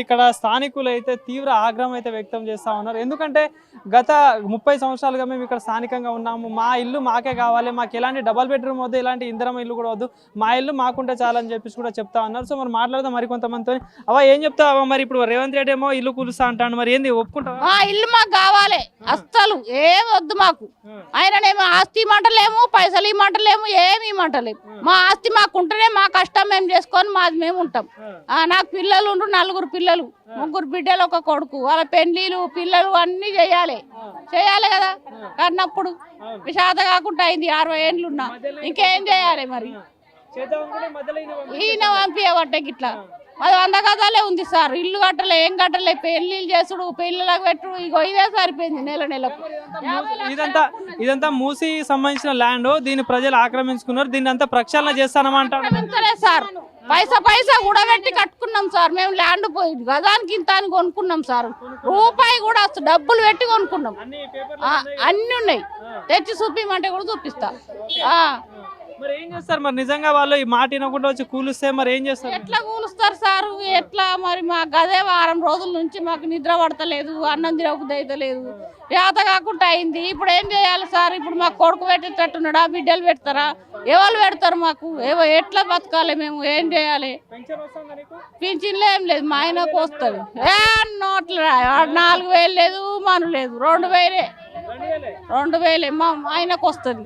ఇక్కడ స్థానికులు అయితే తీవ్ర ఆగ్రహం అయితే వ్యక్తం చేస్తా ఉన్నారు. ఎందుకంటే గత 30 సంవత్సరాలుగా మేము ఇక్కడ స్థానికంగా ఉన్నాము. మా ఇల్లు మాకే కావాలి, మాకు ఎలాంటి డబల్ బెడ్రూమ్ వద్దు, ఎలాంటి ఇందిరమ్మ ఇల్లు కూడా వద్దు, మా ఇల్లు మాకుంటే చాలని చెప్పేసి కూడా చెప్తా ఉన్నారు. సో మరి మాట్లాడదాం మరి కొంతమందితో. అవా ఏం చెప్తావా? మరి ఇప్పుడు రేవంత్ రెడ్డి ఏమో ఇల్లు కూలుస్తా అంటాను, మరి ఏంది ఒప్పుకుంటావా? మా ఇల్లు మాకు కావాలి, అస్సలు ఏం వద్దు మాకు. ఆయననేమో ఆస్తి ఇమ్మంటలేము, పైసలు ఇమ్మంటలేము, ఏమి ఇమ్మంటలేము. మా ఆస్తి మాకు ఉంటేనే మా కష్టం మేము చేసుకొని మాది మేము ఉంటాం. నాకు పిల్లలు ఉండ్రు, 4 పిల్లలు, 3 బిడ్డలు, 1 కొడుకు. వాళ్ళ పెళ్లిలు పిల్లలు అన్ని చేయాలి కదా. కన్నప్పుడు విషాద కాకుండా అయింది 60 ఏళ్ళు ఉన్నా, ఇంకేం చేయాలి మరి? ఈయన పంపించబట్టే గిట్లా అది 100 గదాలే ఉంది సార్. ఇల్లు కట్టలే, ఏం కట్టలే, పెళ్లిళ్ళు చేసుడు, పెళ్లిళ్ళకి పెట్టుడు, ఇగో ఇదే సరిపోయింది నెలకు. ఇదంతా మూసి సంబంధించిన ల్యాండ్, దీన్ని ప్రజలు ఆక్రమించుకున్నారు. దీన్ని అంతా ప్రక్షాళన చేస్తానమంటారు సార్. పైసా కూడా పెట్టి కట్టుకున్నాం సార్. మేము ల్యాండ్ పోయి గదానికి ఇంత అని కొనుక్కున్నాం సార్. రూపాయి కూడా డబ్బులు పెట్టి కొనుక్కున్నాం. అన్ని ఉన్నాయి, తెచ్చి చూపిమంటే కూడా చూపిస్తా. మరి ఏం చేస్తారు? మరి నిజంగా వాళ్ళు ఈ మాట వినకుండా వచ్చి కూలుస్తే మరి ఏం చేస్తారు? ఎట్లా కూలుస్తారు సార్? ఎట్లా మరి? మా గదే వారం రోజుల నుంచి మాకు నిద్ర పడతలేదు, అన్నం తినబుద్ధి అయితలేదు, చేత కాకుండా అయింది. ఇప్పుడు ఏం చేయాలి సార్? ఇప్పుడు మాకు కొడుకు పెట్టేటట్టున్నాడా? బిడ్డలు పెడతారా? ఎవరు పెడతారు మాకు? ఎట్లా బతకాలి మేము? ఏం చేయాలి? పింఛన్లు ఏం లేదు, మా ఆయనకు వస్తుంది. నోట్లు 4000 లేదు, మను లేదు, 2000 మా ఆయనకు వస్తుంది.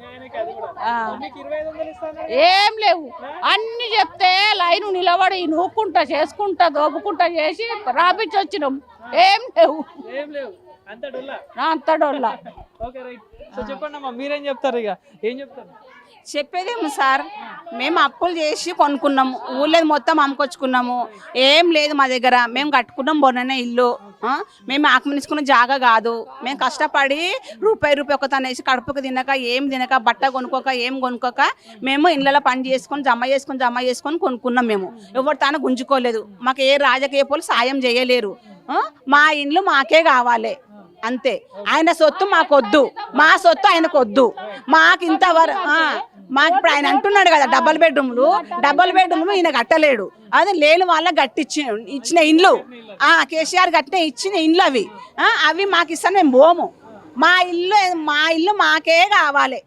ఏం లేవు, అన్ని చెప్తే లైన్ నిలబడి నూక్కుంటా చేసుకుంటా దోపుకుంటా చేసి రాపించి వచ్చినాం. ఏం లేవు, అంత డొల్లా. చెప్పండి అమ్మా, మీరేం చెప్తారు? ఇక ఏం చెప్తారు? చెప్పేదేమో సార్, మేము అప్పులు చేసి కొనుక్కున్నాము, ఊళ్ళో మొత్తం అమ్ముకొచ్చుకున్నాము. ఏం లేదు మా దగ్గర. మేము కట్టుకున్నాం బొన్ననే ఇల్లు, మేము ఆక్రమించుకున్న జాగా కాదు. మేము కష్టపడి రూపాయి ఒక తనేసి కడుపుకు తినక, ఏం తినక, బట్ట కొనుక్కోక, ఏం కొనుక్కోక, మేము ఇళ్ళలో పని చేసుకొని జమ చేసుకొని కొనుక్కున్నాం. మేము ఎవరు తాను గుంజుకోలేదు. మాకు ఏ రాజకీయ పోలు సాయం చేయలేరు. మా ఇండ్లు మాకే కావాలి అంతే. ఆయన సొత్తు మాకొద్దు, మా సొత్తు ఆయనకు వద్దు. మాకు ఇంతవరకు మాకు ఇప్పుడు ఆయన అంటున్నాడు కదా డబల్ బెడ్రూమ్లు ఈయన కట్టలేడు. అది లేని వాళ్ళ ఇచ్చిన ఇండ్లు, కేసీఆర్ కట్టిన ఇచ్చిన ఇండ్లు అవి మాకు ఇస్తాను. మేము పోము. మా ఇల్లు మాకే కావాలి.